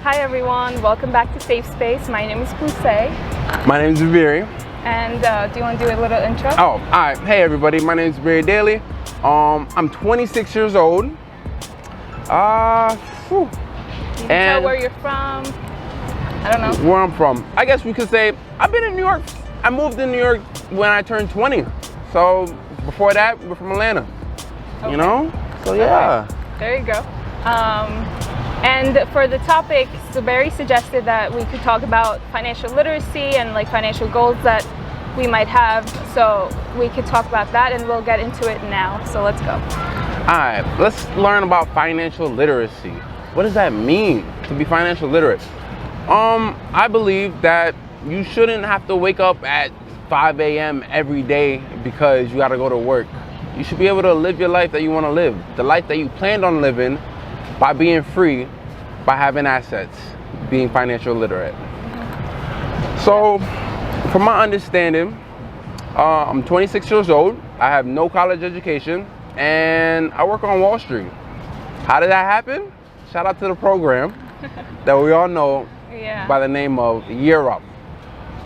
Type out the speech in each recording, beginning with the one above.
Hi everyone, welcome back to Safe Space. My name is Buse. My name is Zuberi. And do you want to do a little intro? Oh, all right. Hey everybody, my name is Zuberi. I'm 26 years old. You can tell where you're from. I don't know. Where I'm from. I guess we could say I've been in New York. I moved to New York when I turned 20. So before that, we're from Atlanta. Okay. You know? So yeah. Right. There you go. And for the topic, Zuberi suggested that we could talk about financial literacy and like financial goals that we might have. So we could talk about that and we'll get into it now. So let's go. All right, let's learn about financial literacy. What does that mean to be financial literate? I believe that you shouldn't have to wake up at 5 a.m. every day because you got to go to work. You should be able to live your life that you want to live, the life that you planned on living, by being free, by having assets, being financial literate. So, from my understanding, I'm 26 years old. I have no college education, and I work on Wall Street. How did that happen? Shout out to the program that we all know by the name of Year Up.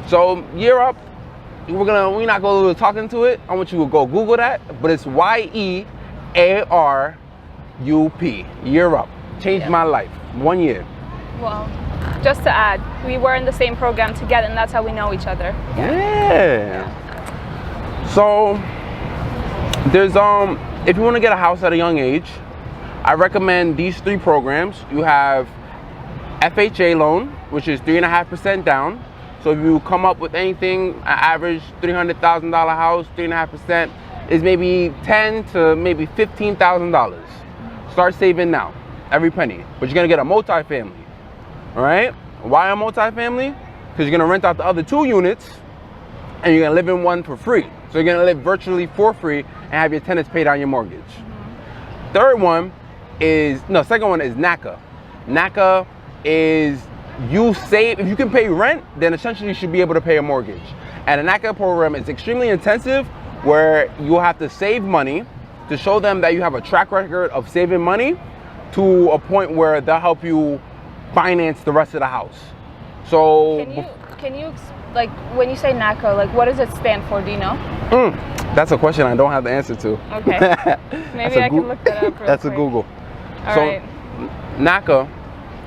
So Year Up, we're not going to talk into it. I want you to go Google that, but it's YEARUP. Year Up. Changed my life. 1 year. Well, just to add, we were in the same program together, and that's how we know each other. Yeah. So there's if you want to get a house at a young age, I recommend these 3 programs. You have FHA loan, which is 3.5% down. So if you come up with anything, an average $300,000 house, 3.5% is maybe $10,000 to maybe $15,000. Start saving now, every penny. But you're gonna get a multifamily, all right? Why a multifamily? Because you're gonna rent out the other 2 units and you're gonna live in one for free. So you're gonna live virtually for free and have your tenants pay down your mortgage. Second one is NACA. NACA is you save, if you can pay rent, then essentially you should be able to pay a mortgage. And the NACA program is extremely intensive where you'll have to save money to show them that you have a track record of saving money to a point where they'll help you finance the rest of the house. So can you like when you say NACA, like what does it stand for? Do you know? That's a question I don't have the answer to. Okay. Maybe I can look that up. That's a Google. All so right. NACA,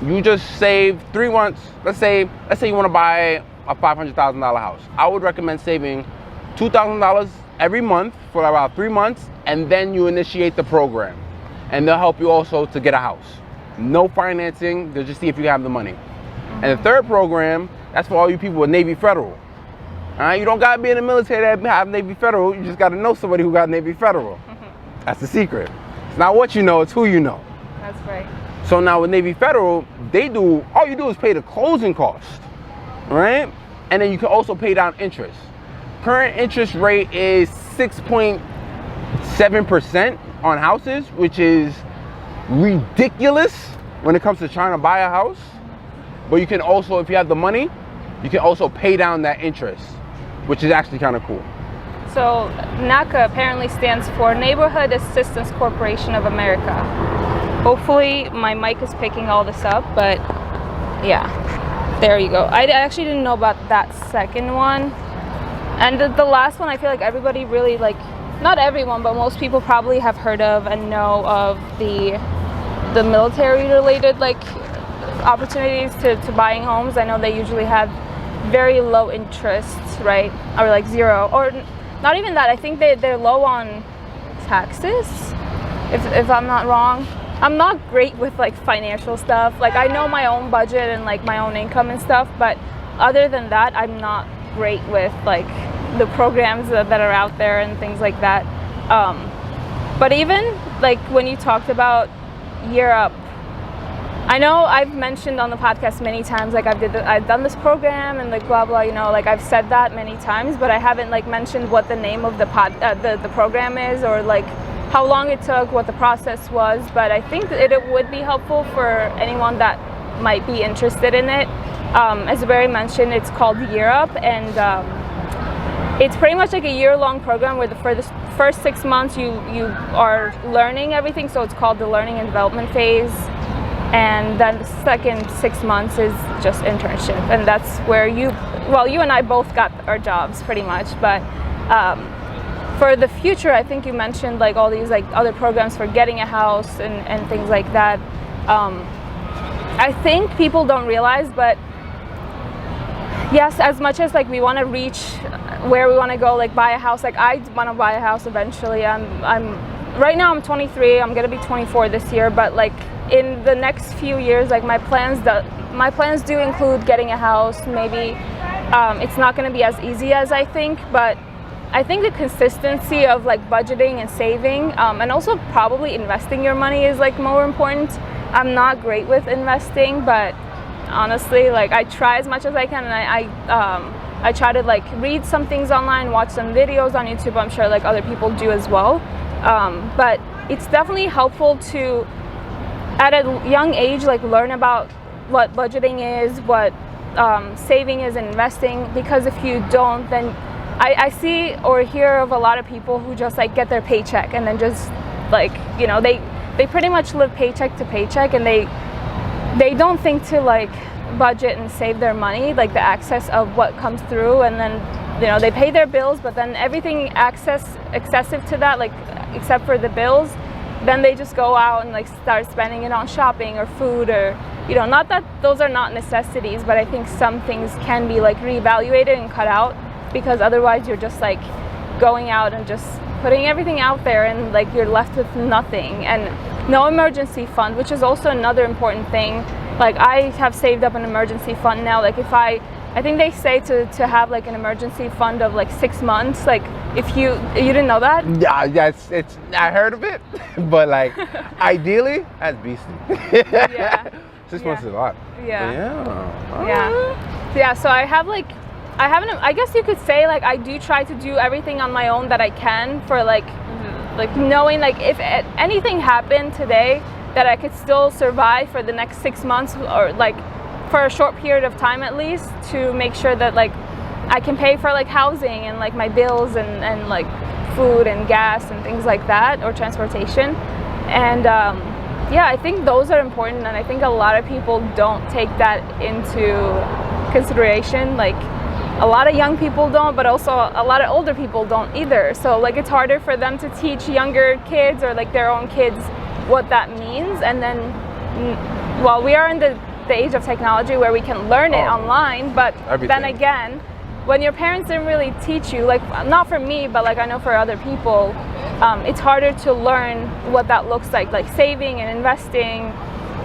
you just save 3 months. Let's say you want to buy a $500,000 house. I would recommend saving $2,000 every month for about 3 months, and then you initiate the program. And they'll help you also to get a house. No financing, they'll just see if you have the money. And the third program, that's for all you people with Navy Federal. All right, you don't gotta be in the military to have Navy Federal, you just gotta know somebody who got Navy Federal. That's the secret. It's not what you know, it's who you know. That's right. So now with Navy Federal, all you do is pay the closing cost, right? And then you can also pay down interest. Current interest rate is 6.7% on houses, which is ridiculous when it comes to trying to buy a house. But you can also, if you have the money, you can also pay down that interest, which is actually kind of cool. So NACA apparently stands for Neighborhood Assistance Corporation of America. Hopefully my mic is picking all this up, but yeah, there you go. I actually didn't know about that second one. And the last one, I feel like everybody really, like, not everyone, but most people probably have heard of and know of the military related like opportunities to buying homes. I know they usually have very low interest, right? Or like 0, or not even that. I think they're low on taxes, if I'm not wrong. I'm not great with like financial stuff. Like I know my own budget and like my own income and stuff, but other than that, I'm not great with like the programs that are out there and things like that. But even like when you talked about Year Up, I know I've mentioned on the podcast many times, like I've done this program and like blah blah, you know, like I've said that many times, but I haven't like mentioned what the name of the program is, or like how long it took, what the process was. But I think that it would be helpful for anyone that might be interested in it. As Zuberi mentioned, it's called Year Up, and it's pretty much like a year-long program where for the first 6 months you are learning everything. So it's called the learning and development phase. and then the second 6 months is just internship, and that's where you and I both got our jobs pretty much. But for the future, I think you mentioned like all these like other programs for getting a house and things like that. I think people don't realize, but yes, as much as like we want to reach where we want to go, like buy a house, like I want to buy a house eventually. I'm right now I'm 23, I'm gonna be 24 this year, but like in the next few years, like my plans do include getting a house. Maybe it's not gonna be as easy as I think, but I think the consistency of like budgeting and saving, and also probably investing your money is like more important. I'm not great with investing, but honestly, like I try as much as I can, and I try to like read some things online, watch some videos on YouTube. I'm sure like other people do as well. But it's definitely helpful to, at a young age, like learn about what budgeting is, what saving is, and investing, because if you don't, then I see or hear of a lot of people who just like get their paycheck and then just like, you know, they pretty much live paycheck to paycheck, and they don't think to like budget and save their money, like the excess of what comes through, and then, you know, they pay their bills, but then everything excessive to that, like except for the bills, then they just go out and like start spending it on shopping or food, or, you know, not that those are not necessities, but I think some things can be like reevaluated and cut out, because otherwise you're just like going out and just putting everything out there, and like you're left with nothing, and no emergency fund, which is also another important thing. Like I have saved up an emergency fund now. Like if I think they say to have like an emergency fund of like 6 months. Like if you didn't know that? Yeah, it's I heard of it, but like ideally, that's beastly. Yeah. 6 months is a lot. Yeah. So I haven't. I guess you could say like I do try to do everything on my own that I can, for like knowing like if anything happened today, that I could still survive for the next 6 months, or like for a short period of time at least, to make sure that like I can pay for like housing and like my bills and like food and gas and things like that, or transportation. And yeah, I think those are important, and I think a lot of people don't take that into consideration. Like a lot of young people don't, but also a lot of older people don't either. So like it's harder for them to teach younger kids or like their own kids what that means. And then, well, we are in the age of technology where we can learn it online, but then again, when your parents didn't really teach you, like not for me, but like I know for other people, it's harder to learn what that looks like saving and investing,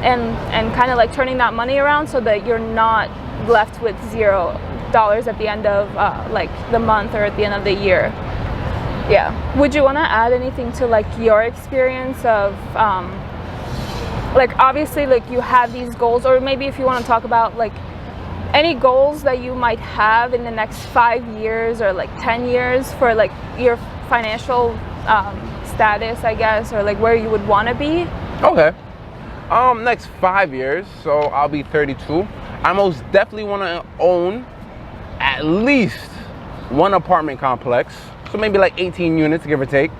and kind of like turning that money around so that you're not left with $0 at the end of like the month or at the end of the year. Yeah. Would you want to add anything to like your experience of like obviously like you have these goals, or maybe if you want to talk about like any goals that you might have in the next 5 years or like 10 years for like your financial status, I guess, or like where you would want to be? Okay. Next 5 years, so I'll be 32. I most definitely want to own at least one apartment complex, so maybe like 18 units, give or take.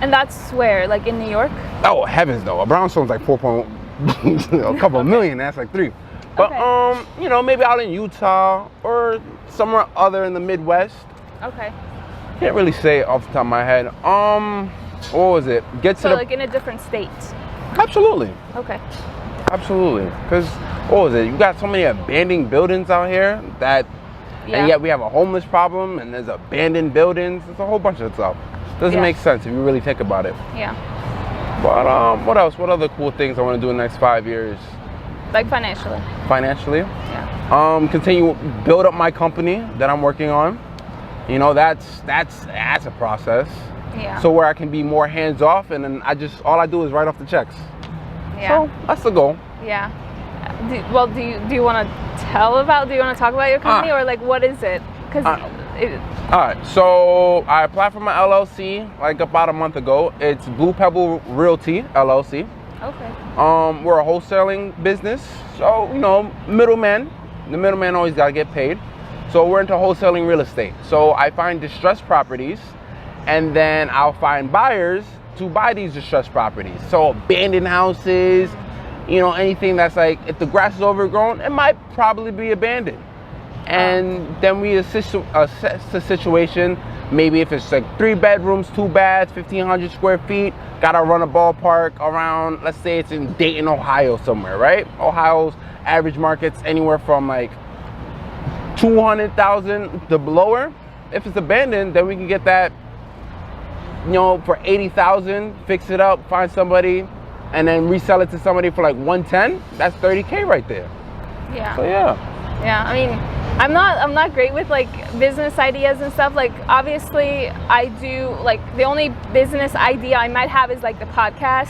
And that's where, like in New York? Oh heavens, no! A brownstone's like a couple million. That's like 3. But you know, maybe out in Utah or somewhere other in the Midwest. Okay. Can't really say it off the top of my head. What was it? So like in a different state. Absolutely. Okay. Absolutely. Because what was it? You got so many abandoned buildings out here that, and yet we have a homeless problem, and there's abandoned buildings. There's a whole bunch of stuff. Doesn't make sense if you really think about it. Yeah. But what else? What other cool things I want to do in the next 5 years? Like financially. Financially? Yeah. Continue build up my company that I'm working on. You know, that's a process. Yeah. So where I can be more hands off, and then all I do is write off the checks. Yeah. So that's the goal. Yeah. Do you want to talk about your company, or like what is it? Because all right, so I applied for my LLC like about a month ago. It's Blue Pebble Realty LLC. Okay. We're a wholesaling business, so you know, the middleman always gotta get paid. So we're into wholesaling real estate. So I find distressed properties, and then I'll find buyers to buy these distressed properties. So abandoned houses, you know, anything that's like, if the grass is overgrown, it might probably be abandoned. And then we assess the situation. Maybe if it's like 3 bedrooms, 2 baths, 1,500 square feet, gotta run a ballpark around, let's say it's in Dayton, Ohio somewhere, right? Ohio's average market's anywhere from like 200,000 to lower. If it's abandoned, then we can get that, you know, for 80,000, fix it up, find somebody, and then resell it to somebody for like 110. That's 30K right there. Yeah. So yeah. Yeah, I mean, I'm not great with like business ideas and stuff. Like obviously I do, like the only business idea I might have is like the podcast.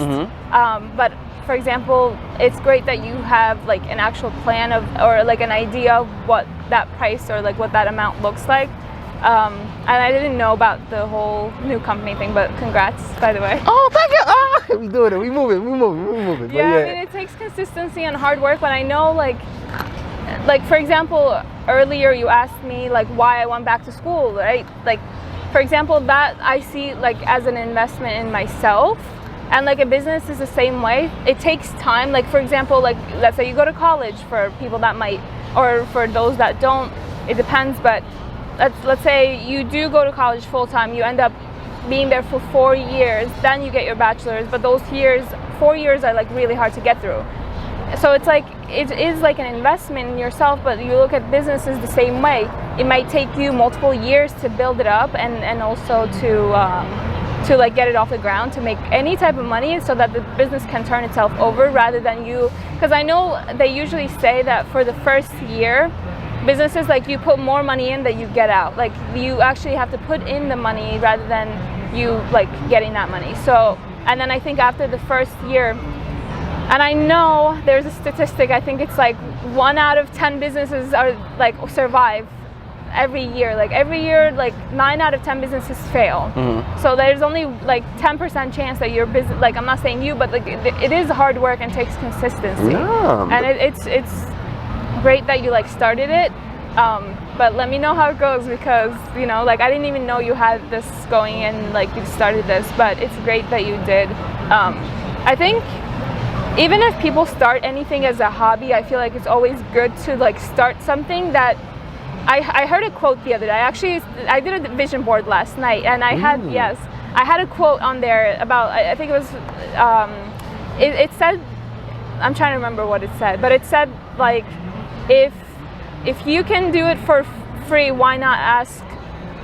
But for example, it's great that you have like an actual plan of, or like an idea of what that price or like what that amount looks like. And I didn't know about the whole new company thing, but congrats, by the way. Oh, thank you. Oh, we doing it. We moving. Yeah, I mean, it takes consistency and hard work, but I know like for example, earlier you asked me like why I went back to school, right? Like, for example, that I see like as an investment in myself. And like a business is the same way. It takes time. Like for example, like let's say you go to college, for people that might, or for those that don't, it depends. But let's say you do go to college full time. You end up being there for 4 years, then you get your bachelor's. But those 4 years are like really hard to get through. So it's like, it is like an investment in yourself, but you look at businesses the same way. It might take you multiple years to build it up and also to like get it off the ground, to make any type of money so that the business can turn itself over, rather than you, because I know they usually say that for the first year, businesses, like you put more money in that you get out. Like you actually have to put in the money rather than you like getting that money. So, and then I think after the first year, and I know there's a statistic, I think it's like 1 out of 10 businesses are like survive every year. Like every year, like 9 out of 10 businesses fail. So there's only like 10% chance that your business, like I'm not saying you, but like it is hard work and takes consistency. Yeah. And it's great that you like started it. But let me know how it goes, because you know, like I didn't even know you had this going and like you started this, but it's great that you did. I think even if people start anything as a hobby, I feel like it's always good to like start something that, I heard a quote the other day. I did a vision board last night, and I had a quote on there about, I think it was, it said, I'm trying to remember what it said, but it said like, if you can do it for free, why not ask,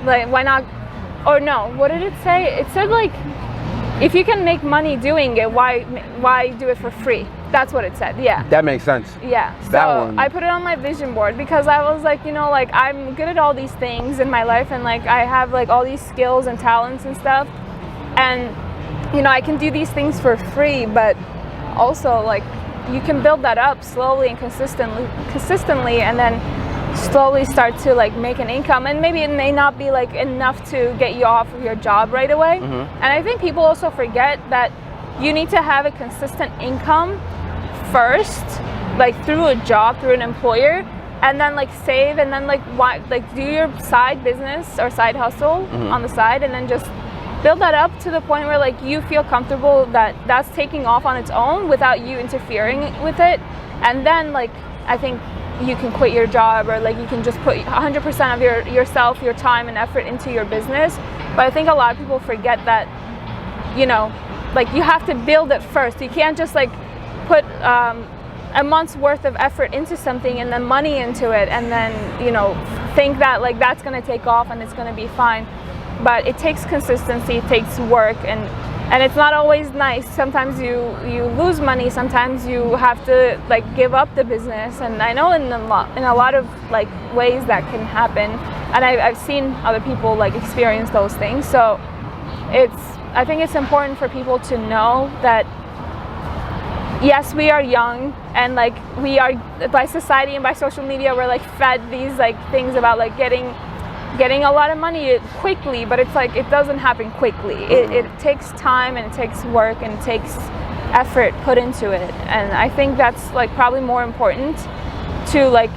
like why not, or no, what did it say? It said like, if you can make money doing it, why do it for free? That's what it said. Yeah. That makes sense. Yeah. That so one. I put it on my vision board because I was like, you know, like I'm good at all these things in my life, and like I have like all these skills and talents and stuff, and you know, I can do these things for free, but also like you can build that up slowly and consistently, and then slowly start to like make an income. And maybe it may not be like enough to get you off of your job right away. And I think people also forget that you need to have a consistent income first, like through a job, through an employer, and then like save, and then like do your side business or side hustle on the side, and then just build that up to the point where like you feel comfortable that that's taking off on its own without you interfering with it. And then like I think you can quit your job, or like you can just put 100% of yourself, your time and effort into your business. But I think a lot of people forget that, you know, like you have to build it first. You can't just like put a month's worth of effort into something and then money into it, and then, you know, think that like that's going to take off and it's going to be fine. But it takes consistency, it takes work, and it's not always nice. Sometimes you lose money, sometimes you have to like give up the business, and I know in a lot of like ways that can happen, and I've seen other people like experience those things. So I think it's important for people to know that yes, we are young, and like we are, by society and by social media, we're like fed these like things about like getting a lot of money quickly, but it's like it doesn't happen quickly. It takes time, and it takes work, and it takes effort put into it. And I think that's like probably more important, to like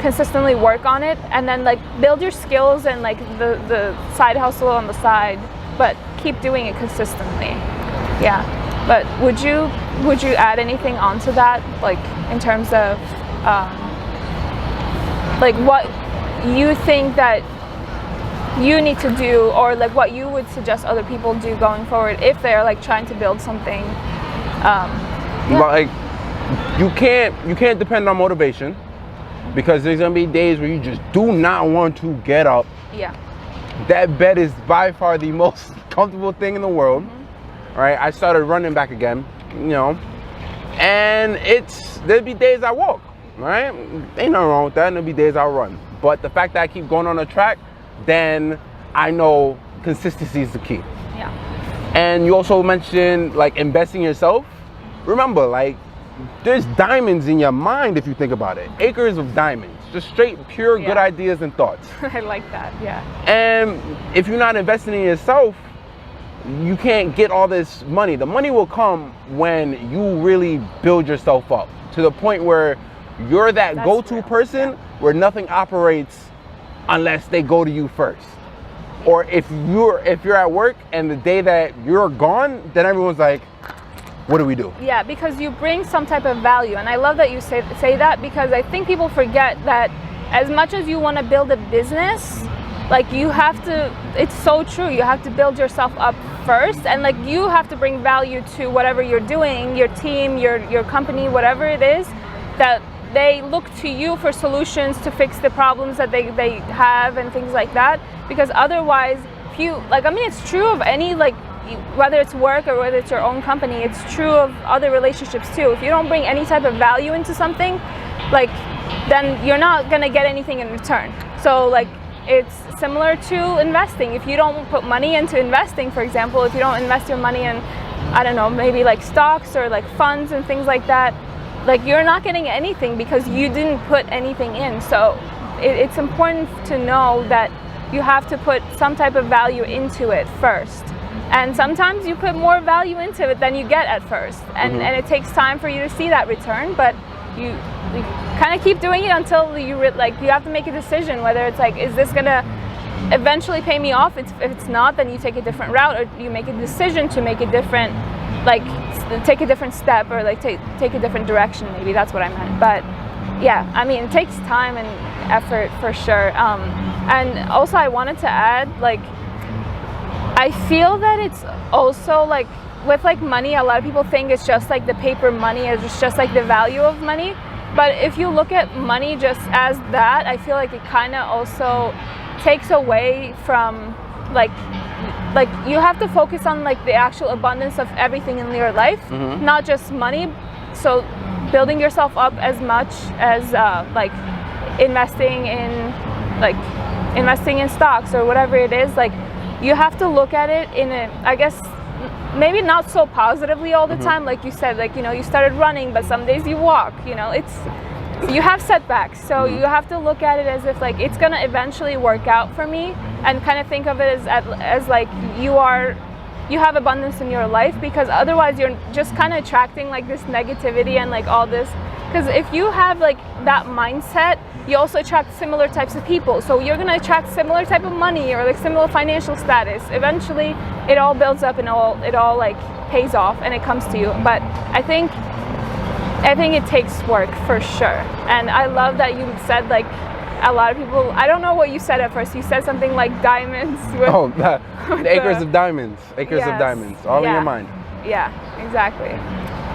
consistently work on it, and then like build your skills and like the side hustle on the side, but keep doing it consistently. Yeah. But would you add anything onto that, like in terms of like what you think that you need to do, or like what you would suggest other people do going forward if they're like trying to build something? Like you can't depend on motivation, because there's gonna be days where you just do not want to get up. Yeah. That bed is by far the most comfortable thing in the world. Right? I started running back again, you know, and there'd be days I walk, right? Ain't nothing wrong with that, and there'll be days I run. But the fact that I keep going on the track, then I know consistency is the key. Yeah. And you also mentioned like investing in yourself. Remember, like, there's diamonds in your mind if you think about it. Acres of diamonds, just straight, pure, good ideas and thoughts. I like that, yeah. And if you're not investing in yourself, you can't get all this money. The money will come when you really build yourself up to the point where you're that go-to person where nothing operates unless they go to you first. Or if you're at work and the day that you're gone, then everyone's like, what do we do? Yeah, because you bring some type of value. And I love that you say that, because I think people forget that as much as you want to build a business, like you have to, it's so true, you have to build yourself up first, and like you have to bring value to whatever you're doing, your team, your company, whatever it is, that they look to you for solutions to fix the problems that they have and things like that. Because otherwise, if you, like, I mean, it's true of any, like, whether it's work or whether it's your own company, it's true of other relationships too. If you don't bring any type of value into something, like, then you're not gonna get anything in return. So like, it's similar to investing. If you don't put money into investing, for example, if you don't invest your money in, I don't know, maybe like stocks or like funds and things like that, like you're not getting anything because you didn't put anything in. So it's important to know that you have to put some type of value into it first. And sometimes you put more value into it than you get at first. And it takes time for you to see that return, but you kind of keep doing it until you have to make a decision whether it's like, is this gonna eventually pay me off? If it's not, then you take a different route, or you make a decision to make a different, like, take a different step, or like take a different direction. Maybe that's what I meant. But yeah, I mean, it takes time and effort for sure. And also I wanted to add, like, I feel that it's also like with like money, a lot of people think it's just like the paper money, or it's just like the value of money. But if you look at money just as that, I feel like it kind of also takes away from like you have to focus on like the actual abundance of everything in your life, not just money. So building yourself up as much as like investing in stocks or whatever it is, like you have to look at it in a, I guess, maybe not so positively all the time. Like you said, like, you know, you started running, but some days you walk, you know, you have setbacks. So you have to look at it as if like it's gonna eventually work out for me, and kind of think of it as like you have abundance in your life, because otherwise you're just kind of attracting like this negativity and like all this. Because if you have like that mindset, you also attract similar types of people. So you're gonna attract similar type of money or like similar financial status. Eventually, it all builds up and it all like pays off and it comes to you. But I think it takes work for sure. And I love that you said like a lot of people. I don't know what you said at first. You said something like diamonds. The acres of diamonds. Acres of diamonds. All in your mind. Yeah, exactly.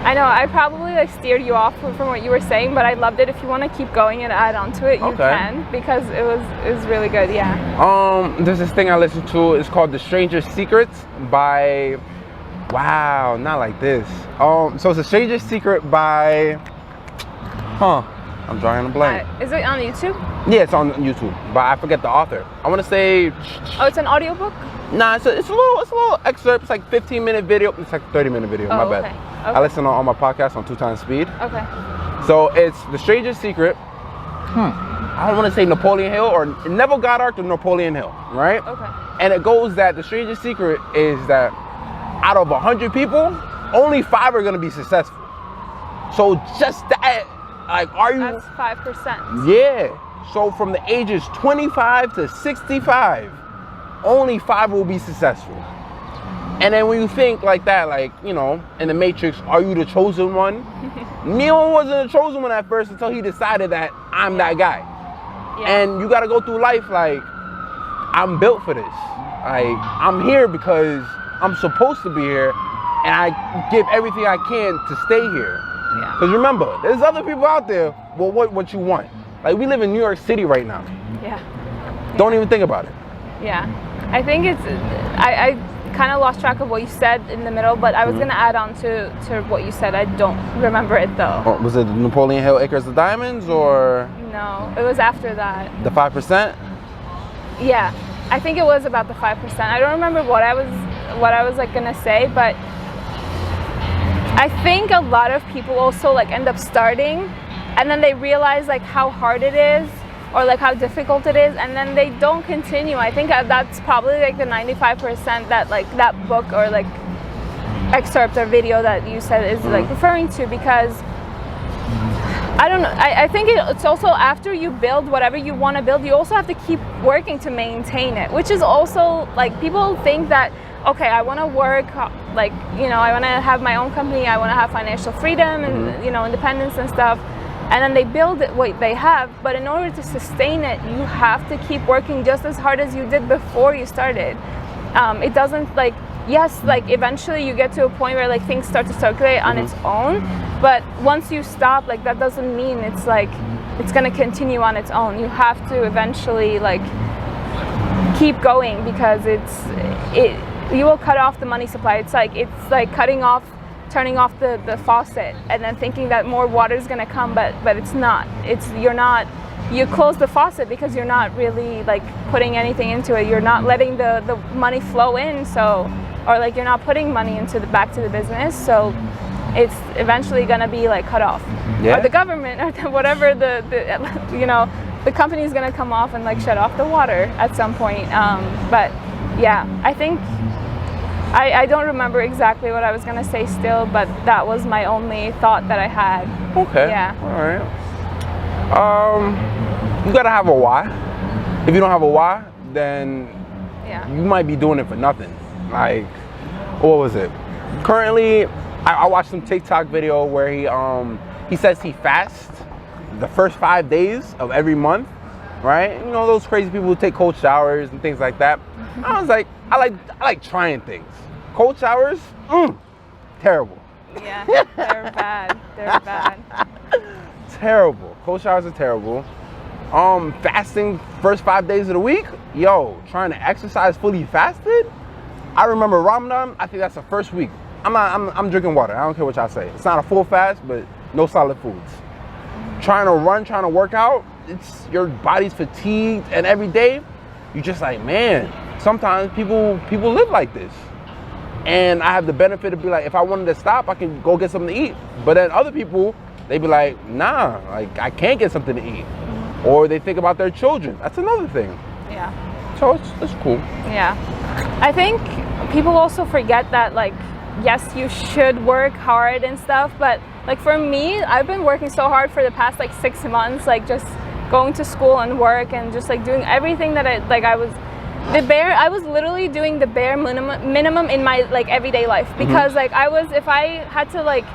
I know, I probably like steered you off from what you were saying, but I loved it. If you want to keep going and add on to it, you can, because it was really good, yeah. There's this thing I listen to, it's called The Stranger's Secrets by, wow, not like this. So it's The Stranger's Secret by, I'm drawing a blank. Is it on YouTube? Yeah, it's on YouTube, but I forget the author. I want to say... Oh, it's an audiobook? Nah, it's a little excerpt. It's like 15-minute video. It's like 30-minute video, my bad. Okay. I listen on all my podcasts on 2x speed. Okay. So it's The Stranger's Secret. I don't want to say Napoleon Hill or Neville Goddard or Napoleon Hill, right? Okay. And it goes that The Stranger's Secret is that out of 100 people, only 5 are going to be successful. So just that, like, are you... That's 5%. Yeah. So from the ages 25 to 65, only 5 will be successful. And then when you think like that, like, you know, in the Matrix, are you the chosen one? Neo wasn't the chosen one at first until he decided that I'm that guy. Yeah. And you gotta go through life like, I'm built for this. Like, I'm here because I'm supposed to be here, and I give everything I can to stay here. Yeah. Because remember, there's other people out there, well, what you want. Like, we live in New York City right now. Yeah. Don't even think about it. Yeah. I think it's, I kind of lost track of what you said in the middle, but I was going to add on to what you said. I don't remember it though. Oh, was it Napoleon Hill Acres of Diamonds, or? No, it was after that. The 5%? Yeah. I think it was about the 5%. I don't remember what I was like going to say, but I think a lot of people also like end up starting and then they realize like how hard it is or like how difficult it is, and then they don't continue. I think that's probably like the 95% that like that book or like excerpt or video that you said is like referring to, because I don't know. I think it's also after you build whatever you want to build, you also have to keep working to maintain it, which is also like, people think that, okay, I want to work, like, you know, I want to have my own company, I want to have financial freedom and, you know, independence and stuff. And then they build it what they have, but in order to sustain it, you have to keep working just as hard as you did before you started. It doesn't like, yes, like eventually you get to a point where like things start to circulate on its own, but once you stop, like that doesn't mean it's like, it's gonna continue on its own. You have to eventually like keep going, because you will cut off the money supply. It's like turning off the faucet and then thinking that more water is going to come, but it's not. You close the faucet because you're not really like putting anything into it. You're not letting the money flow in, or like you're not putting money back to the business, so it's eventually going to be like cut off. Yeah. Or the government or whatever you know, the company is going to come off and like shut off the water at some point. But yeah, I think I don't remember exactly what I was gonna say still, but that was my only thought that I had. Okay. Yeah. All right. You gotta have a why. If you don't have a why, then you might be doing it for nothing. Like, what was it? Currently, I watched some TikTok video where he says he fasts the first 5 days of every month, right? You know, those crazy people who take cold showers and things like that. I was like, I like trying things. Cold showers, terrible. Yeah, they're bad. They're bad. Terrible. Cold showers are terrible. Fasting first 5 days of the week, trying to exercise fully fasted. I remember Ramadan. I think that's the first week. I'm drinking water. I don't care what y'all say. It's not a full fast, but no solid foods. Trying to run, trying to work out. Your body's fatigued, and every day you're just like, man. Sometimes people live like this, and I have the benefit of be like, if I wanted to stop, I can go get something to eat. But then other people, they be like, nah, like I can't get something to eat, or they think about their children. That's another thing. Yeah. So it's cool. Yeah, I think people also forget that, like, yes, you should work hard and stuff, but like for me, I've been working so hard for the past like 6 months, like just going to school and work and just like doing everything that I was literally doing the bare minimum in my like everyday life, because like if I had to like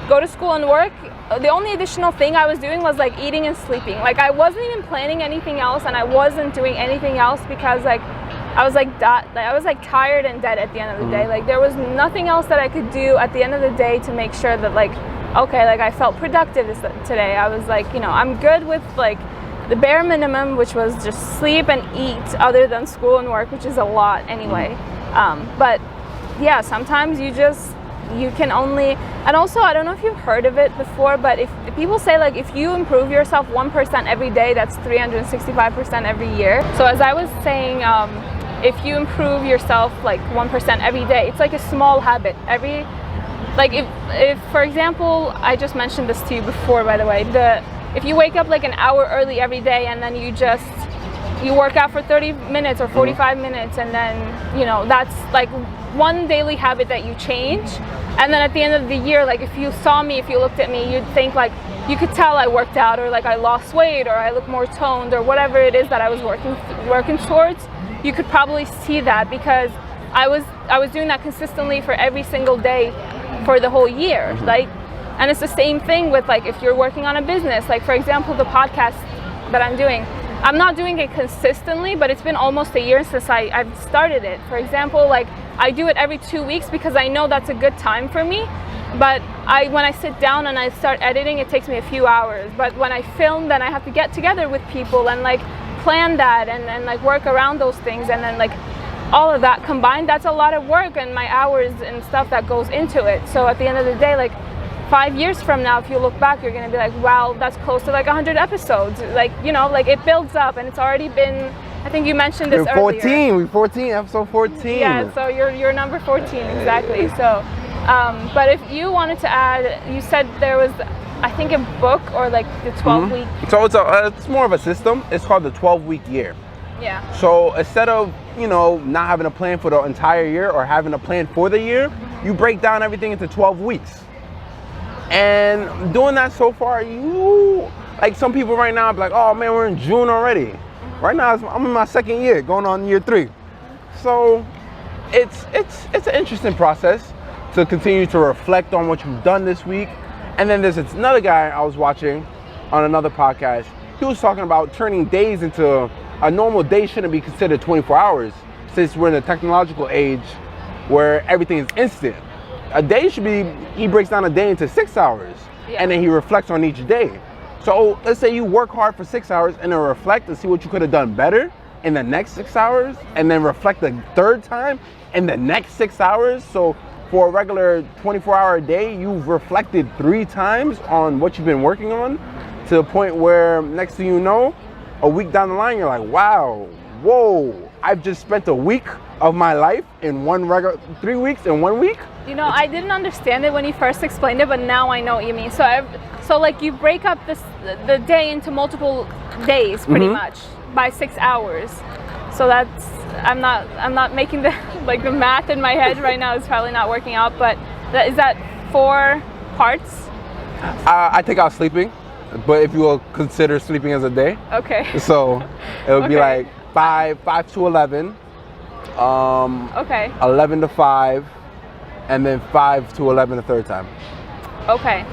go to school and work, the only additional thing I was doing was like eating and sleeping. Like I wasn't even planning anything else, and I wasn't doing anything else because like I was like tired and dead at the end of the day. Like there was nothing else that I could do at the end of the day to make sure that like, okay, like I felt productive today. I was like, you know, I'm good with like the bare minimum, which was just sleep and eat, other than school and work, which is a lot anyway. But yeah, sometimes you can only, and also I don't know if you've heard of it before, but if people say like if you improve yourself 1% every day, that's 365% every year. So as I was saying, if you improve yourself like 1% every day, it's like a small habit. Like if for example, I just mentioned this to you before, by the way, if you wake up like an hour early every day, and then you work out for 30 minutes or 45 minutes, and then, you know, that's like one daily habit that you change. And then at the end of the year, like if you looked at me, you'd think like, you could tell I worked out, or like I lost weight, or I look more toned, or whatever it is that I was working towards. You could probably see that, because I was I was doing that consistently for every single day for the whole year, like, and it's the same thing with like if you're working on a business, like for example the podcast that I'm doing. I'm not doing it consistently, but it's been almost a year since I've started it. For example, like I do it every 2 weeks because I know that's a good time for me. But when I sit down and I start editing, it takes me a few hours. But when I film, then I have to get together with people and like plan that and like work around those things. And then like all of that combined, that's a lot of work and my hours and stuff that goes into it. So at the end of the day, like 5 years from now, if you look back, you're gonna be like, wow, that's close to like 100 episodes. Like, you know, like it builds up, and it's already been, I think you mentioned this earlier. We're 14, episode 14. Yeah, so you're number 14, exactly. So, but if you wanted to add, you said there was, I think, a book or like the 12-week. So it's more of a system. It's called the 12-week year. Yeah. So instead of, you know, not having a plan for the entire year or having a plan for the year, you break down everything into 12 weeks. And doing that so far, like some people right now be like, oh man, we're in June already. Right now, I'm in my second year, going on year 3. So it's an interesting process to continue to reflect on what you've done this week. And then there's another guy I was watching on another podcast. He was talking about turning days into a normal day shouldn't be considered 24 hours since we're in a technological age where everything is instant. A day should be, he breaks down a day into 6 hours, and then he reflects on each day. So let's say you work hard for 6 hours and then reflect and see what you could have done better in the next 6 hours, and then reflect the third time in the next 6 hours. So for a regular 24-hour day, you've reflected 3 times on what you've been working on, to the point where next thing you know, a week down the line, you're like, wow, whoa, I've just spent a week of my life in 3 weeks in 1 week. You know, I didn't understand it when you first explained it, but now I know what you mean. So like you break up the day into multiple days, pretty much, by 6 hours. So that's, I'm not making the the math in my head right now. It's probably not working out. But is that 4 parts? I take out sleeping, but if you will consider sleeping as a day. Okay. So it would be like 5 to 11. Okay. 11 to 5. And then 5 to 11 the third time. Okay,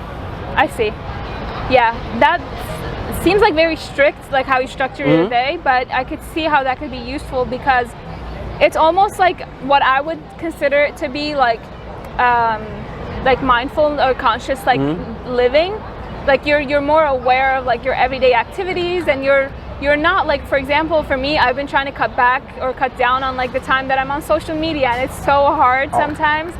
I see. Yeah, that seems like very strict, like how you structure your day, but I could see how that could be useful because it's almost like what I would consider it to be like mindful or conscious, like living. Like you're more aware of like your everyday activities, and you're not like, for example, for me, I've been trying to cut back or cut down on like the time that I'm on social media, and it's so hard sometimes.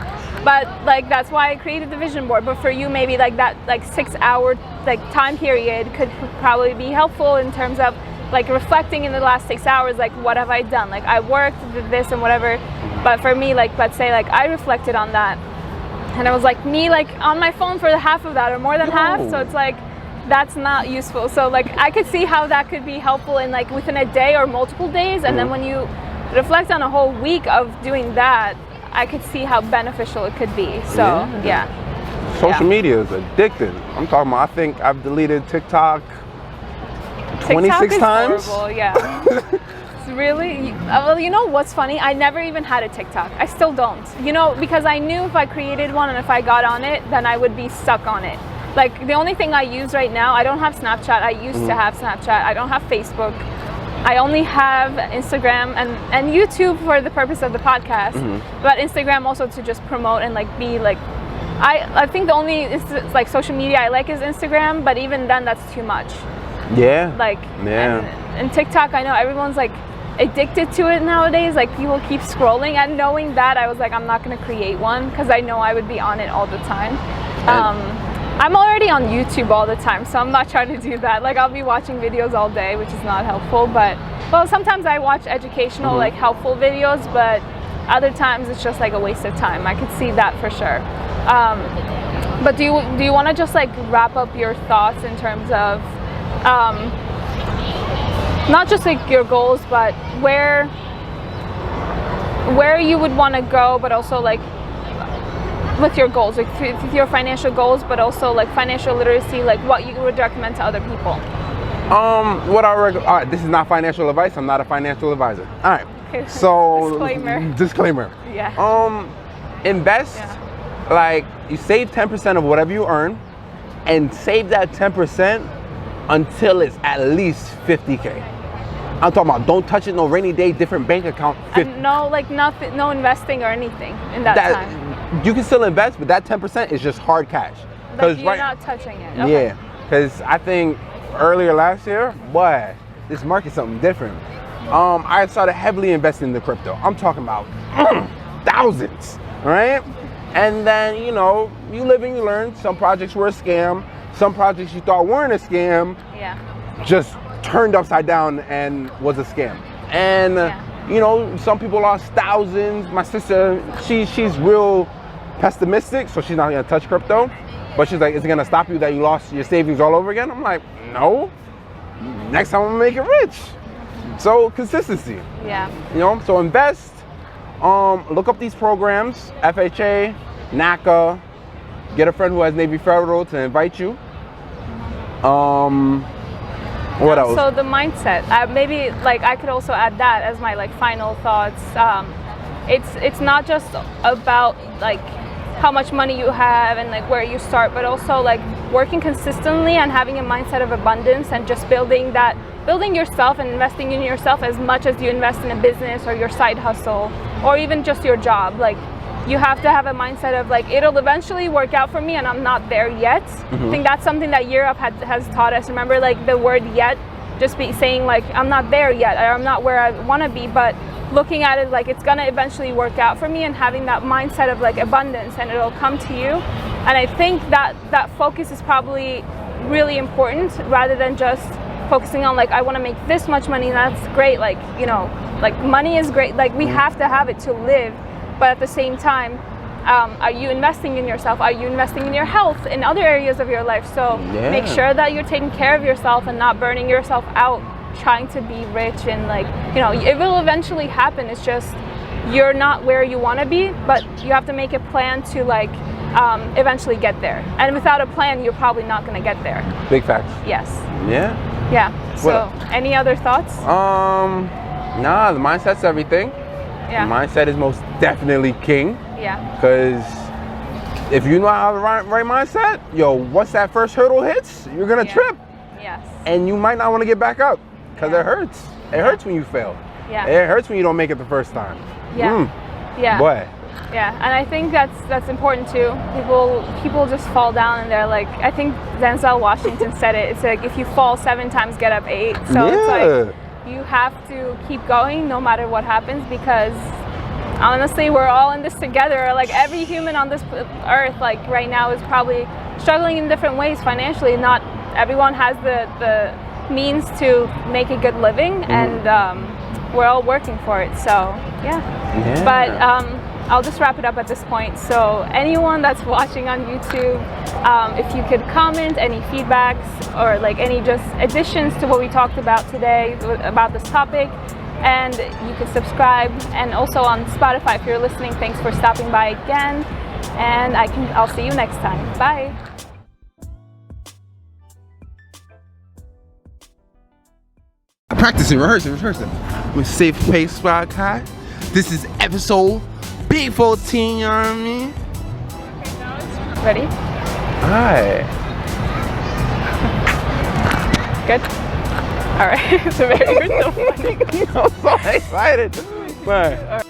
But like that's why I created the vision board. But for you, maybe like that 6 hour like time period could probably be helpful in terms of like reflecting in the last 6 hours, like what have I done? Like I worked, did this and whatever. But for me, like let's say like I reflected on that, and I was like me like on my phone for the half of that or more than half. So it's like that's not useful. So like I could see how that could be helpful in like within a day or multiple days, and then when you reflect on a whole week of doing that, I could see how beneficial it could be. So yeah. Social media is addictive. I'm talking about, I think I've deleted TikTok 26 times. Horrible, yeah. It's really, well, you know what's funny? I never even had a TikTok. I still don't. You know, because I knew if I created one and if I got on it, then I would be stuck on it. Like the only thing I use right now, I don't have Snapchat. I used to have Snapchat. I don't have Facebook. I only have Instagram and YouTube for the purpose of the podcast, but Instagram also to just promote and like be like, I think the only like social media I like is Instagram, but even then that's too much. Yeah. Like, and TikTok, I know everyone's like addicted to it nowadays. Like people keep scrolling, and knowing that, I was like, I'm not gonna create one because I know I would be on it all the time. I'm already on YouTube all the time, so I'm not trying to do that. Like I'll be watching videos all day, which is not helpful, but well, sometimes I watch educational, like helpful videos, but other times it's just like a waste of time. I could see that for sure. But do you want to just like wrap up your thoughts in terms of not just like your goals, but where you would want to go, but also like with your goals, like with your financial goals, but also like financial literacy, like what you would recommend to other people? All right, this is not financial advice. I'm not a financial advisor. All right. Okay. So disclaimer. Yeah. Invest, like you save 10% of whatever you earn, and save that 10% until it's at least 50K. I'm talking about don't touch it, no rainy day, different bank account. And no, like nothing, no investing or anything in that time. You can still invest, but that 10% is just hard cash. Like you're not touching it. Okay. Yeah, because I think earlier last year, boy, this market's something different. I started heavily investing in the crypto. I'm talking about thousands, right? And then, you know, you live and you learn. Some projects were a scam. Some projects you thought weren't a scam, just turned upside down and was a scam. And, you know, some people lost thousands. My sister, she's real pessimistic, so she's not gonna touch crypto. But she's like, is it gonna stop you that you lost your savings all over again? I'm like, no. Next time I'm gonna make it rich. So consistency. Yeah. You know, so invest. Look up these programs, FHA, NACA. Get a friend who has Navy Federal to invite you. What else? So the mindset. Maybe like I could also add that as my like final thoughts. It's not just about like how much money you have and like where you start, but also like working consistently and having a mindset of abundance and just building yourself and investing in yourself as much as you invest in a business or your side hustle or even just your job. Like you have to have a mindset of like it'll eventually work out for me and I'm not there yet. I think that's something that Europe has taught us. Remember, like the word yet, just be saying like I'm not there yet or I'm not where I want to be, but looking at it like it's gonna eventually work out for me and having that mindset of like abundance and it'll come to you. And I think that focus is probably really important rather than just focusing on like I want to make this much money and that's great. Like, you know, like money is great, like we have to have it to live, but at the same time, are you investing in yourself? Are you investing in your health, in other areas of your life? So make sure that you're taking care of yourself and not burning yourself out trying to be rich. And like, you know, it will eventually happen. It's just you're not where you want to be, but you have to make a plan to like eventually get there. And without a plan, you're probably not going to get there. Big facts. Yes. Yeah. So any other thoughts? Nah, the mindset's everything. Yeah. The mindset is most definitely king. Yeah. Because if you know how to have the right mindset, yo, once that first hurdle hits, you're gonna trip. Yes. And you might not want to get back up because it hurts. It hurts when you fail. Yeah. It hurts when you don't make it the first time. Yeah. Boy. Yeah, and I think that's important too. People just fall down and they're like, I think Denzel Washington said it. It's like if you fall 7 times, get up 8. So it's like you have to keep going no matter what happens, because honestly, we're all in this together. Like every human on this earth, like right now, is probably struggling in different ways financially. Not everyone has the means to make a good living, and we're all working for it. So but I'll just wrap it up at this point. So anyone that's watching on YouTube, if you could comment any feedbacks or like any just additions to what we talked about today about this topic, and you can subscribe. And also on Spotify, if you're listening, thanks for stopping by again, and I'll see you next time. Bye. Practicing, rehearsing. With Safe Pace Podcast. This is episode Big 14, you know what I mean? Okay, now it's ready. Alright. Good? Alright, so you're so funny. I'm so excited. Bye. Alright.